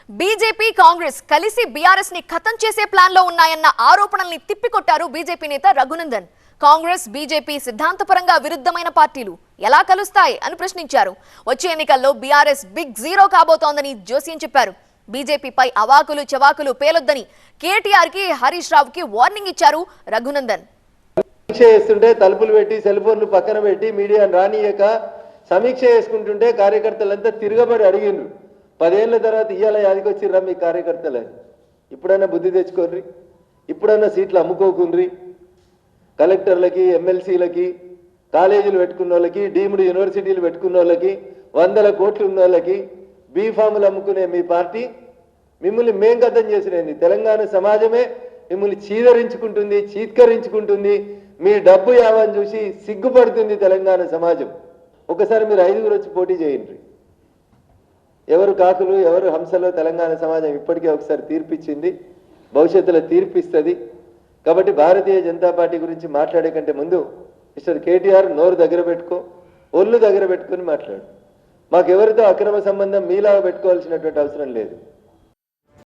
BJP Congress కలిసి BRS ని ఖతం చేసే ప్లాన్ లో ఉన్నాయన్న ఆరోపణల్ని తిప్పికొట్టారు బీజేపీ నేత రఘునందన్. కాంగ్రెస్ బీజేపీ సిద్ధాంతపరంగా విరుద్ధమైన పార్టీలు ఎలా కలుస్తాయి అని ప్రశ్నించారు. వచ్చే ఎన్నికల్లో బీఆర్ఎస్ బిగ్ జీరో కాబోతోందని జోస్యం చెప్పారు. బీజేపీపై అవాకులు చవాకులు పేలొద్దని కేటీఆర్ కి హరీష్ రావుకి వార్నింగ్ ఇచ్చారు రఘునందన్. సమీక్ష చేస్తుంటే తలుపులు పెట్టి సెల్ ఫోన్లు పక్కన పెట్టి మీడియాను రానియక సమీక్ష చేసుకుంటుంటే కార్యకర్తలంతా తిరగబడి అడిగిండ్రు. 10 ఏళ్ల తర్వాత ఇవాళ యాదికొచ్చిర్రా మీ కార్యకర్తలని? ఇప్పుడన్నా బుద్ధి తెచ్చుకోర్రి, ఇప్పుడన్నా సీట్లు అమ్ముకోకుండ్రి. కలెక్టర్లకి, ఎమ్మెల్సీలకి, కాలేజీలు పెట్టుకున్న వాళ్ళకి, డీమ్డ్ యూనివర్సిటీలు పెట్టుకున్న వాళ్ళకి, 100 కోట్లు ఉన్న వాళ్ళకి బీఫాములు అమ్ముకునే మీ పార్టీ మిమ్మల్ని మేం గతం చేసినది. తెలంగాణ సమాజమే మిమ్మల్ని చీదరించుకుంటుంది, చీత్కరించుకుంటుంది. మీ డబ్బు యావని చూసి సిగ్గుపడుతుంది తెలంగాణ సమాజం. ఒకసారి మీరు 5గురు వచ్చి పోటీ చేయండి. ఎవరు కాకులు ఎవరు హంసలో తెలంగాణ సమాజం ఇప్పటికే ఒకసారి తీర్పిచ్చింది, భవిష్యత్తులో తీర్పిస్తుంది. కాబట్టి భారతీయ జనతా పార్టీ గురించి మాట్లాడే కంటే ముందు మిస్టర్ కేటీఆర్ నోరు దగ్గర పెట్టుకో, ఒళ్ళు దగ్గర పెట్టుకొని మాట్లాడు. మాకెవరితో అక్రమ సంబంధం మీలాగా పెట్టుకోవాల్సినటువంటి అవసరం లేదు.